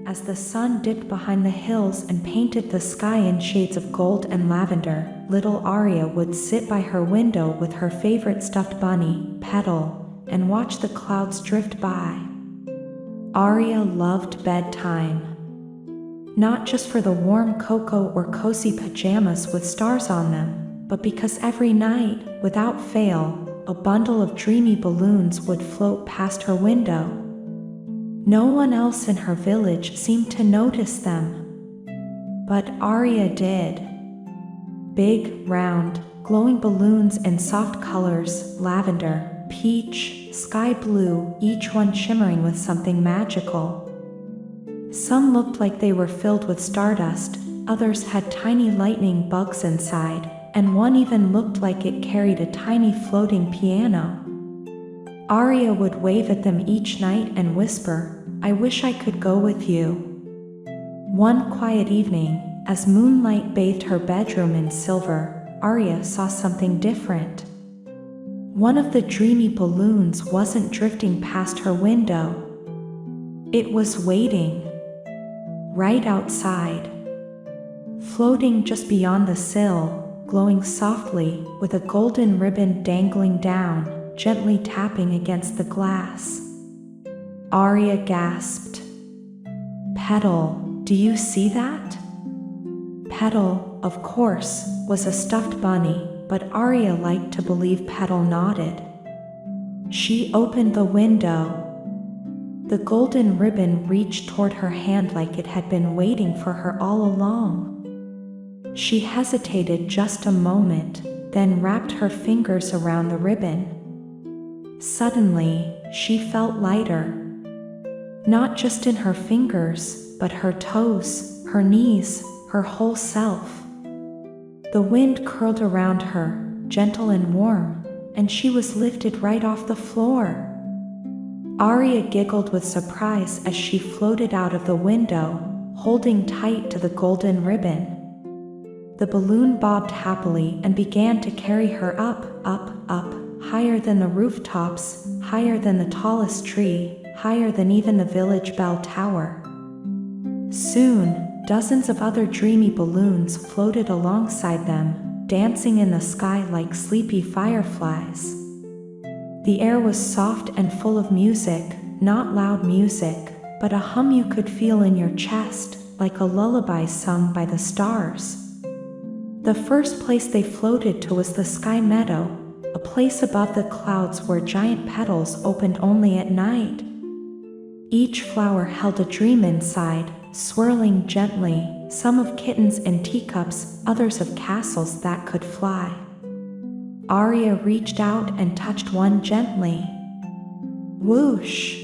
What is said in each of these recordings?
as the sun dipped behind the hills and painted the sky in shades of gold and lavender, little Aria would sit by her window with her favorite stuffed bunny, Petal, and watch the clouds drift by. Aria loved bedtime. Not just for the warm cocoa or cozy pajamas with stars on them, but because every night, without fail, a bundle of dreamy balloons would float past her window. No one else in her village seemed to notice them. But Aria did. Big, round, glowing balloons in soft colors, lavender, peach, sky blue, each one shimmering with something magical. Some looked like they were filled with stardust, others had tiny lightning bugs inside, and one even looked like it carried a tiny floating piano. Aria would wave at them each night and whisper, "I wish I could go with you." One quiet evening, as moonlight bathed her bedroom in silver, Aria saw something different. One of the dreamy balloons wasn't drifting past her window. It was waiting. Right outside. Floating just beyond the sill, glowing softly, with a golden ribbon dangling down, gently tapping against the glass. Aria gasped. "Petal, do you see that?" Petal, of course, was a stuffed bunny, but Aria liked to believe Petal nodded. She opened the window. The golden ribbon reached toward her hand like it had been waiting for her all along. She hesitated just a moment, then wrapped her fingers around the ribbon. Suddenly, she felt lighter. Not just in her fingers, but her toes, her knees, her whole self. The wind curled around her, gentle and warm, and she was lifted right off the floor. Aria giggled with surprise as she floated out of the window, holding tight to the golden ribbon. The balloon bobbed happily and began to carry her up, up, up, higher than the rooftops, higher than the tallest tree, higher than even the village bell tower. Soon, dozens of other dreamy balloons floated alongside them, dancing in the sky like sleepy fireflies. The air was soft and full of music, not loud music, but a hum you could feel in your chest, like a lullaby sung by the stars. The first place they floated to was the sky meadow, a place above the clouds where giant petals opened only at night. Each flower held a dream inside, swirling gently, some of kittens in teacups, others of castles that could fly. Aria reached out and touched one gently. Whoosh!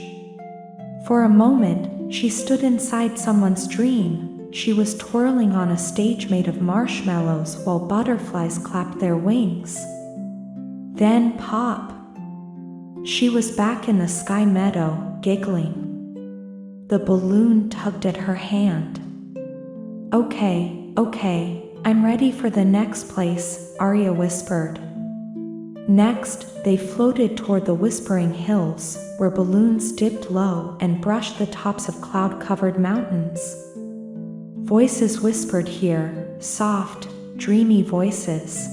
For a moment, she stood inside someone's dream. She was twirling on a stage made of marshmallows while butterflies clapped their wings. Then pop! She was back in the sky meadow, giggling. The balloon tugged at her hand. Okay, I'm ready for the next place, Aria whispered. Next, they floated toward the whispering hills, where balloons dipped low and brushed the tops of cloud-covered mountains. Voices whispered here, soft, dreamy voices.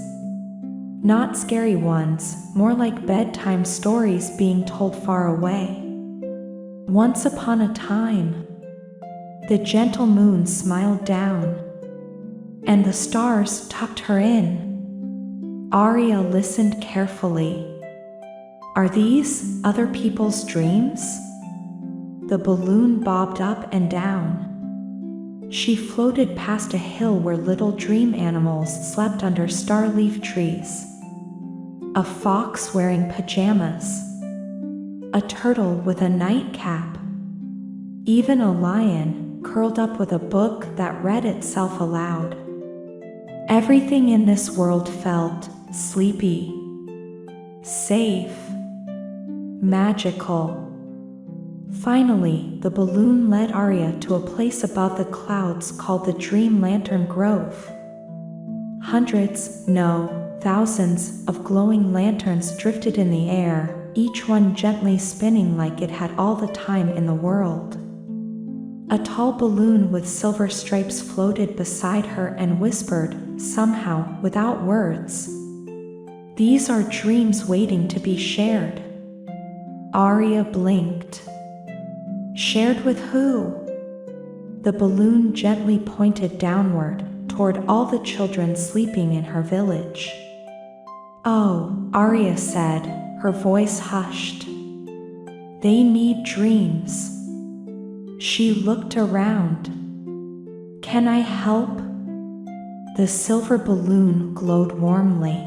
Not scary ones, more like bedtime stories being told far away. Once upon a time, the gentle moon smiled down, and the stars tucked her in. Aria listened carefully. Are these other people's dreams? The balloon bobbed up and down. She floated past a hill where little dream animals slept under star-leaf trees. A fox wearing pajamas. A turtle with a nightcap. Even a lion curled up with a book that read itself aloud. Everything in this world felt sleepy, safe, magical. Finally, the balloon led Aria to a place above the clouds called the Dream Lantern Grove. Hundreds, no, thousands of glowing lanterns drifted in the air, each one gently spinning like it had all the time in the world. A tall balloon with silver stripes floated beside her and whispered, somehow, without words, "These are dreams waiting to be shared." Aria blinked. Shared with who? The balloon gently pointed downward, toward all the children sleeping in her village. "Oh," Aria said, her voice hushed. "They need dreams." She looked around. "Can I help?" The silver balloon glowed warmly.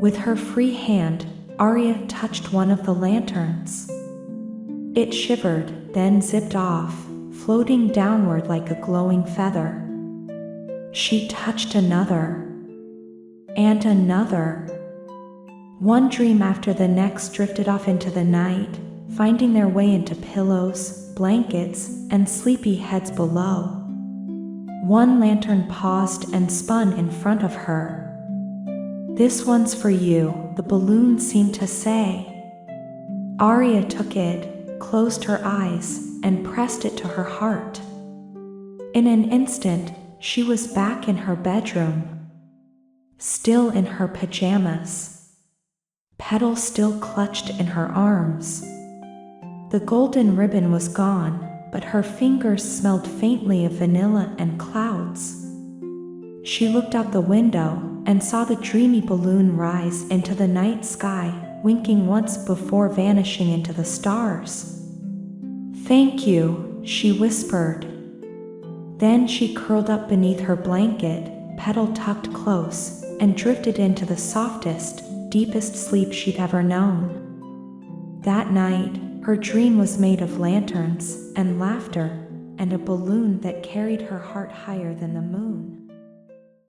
With her free hand, Aria touched one of the lanterns. It shivered, then zipped off, floating downward like a glowing feather. She touched another. And another. One dream after the next drifted off into the night, finding their way into pillows, blankets, and sleepy heads below. One lantern paused and spun in front of her. "This one's for you," the balloon seemed to say. Aria took it, closed her eyes, and pressed it to her heart. In an instant, she was back in her bedroom. Still in her pajamas. Petal still clutched in her arms. The golden ribbon was gone, but her fingers smelled faintly of vanilla and clouds. She looked out the window and saw the dreamy balloon rise into the night sky, winking once before vanishing into the stars. "Thank you," she whispered. Then she curled up beneath her blanket, Petal tucked close, and drifted into the softest, deepest sleep she'd ever known. That night, her dream was made of lanterns and laughter and a balloon that carried her heart higher than the moon.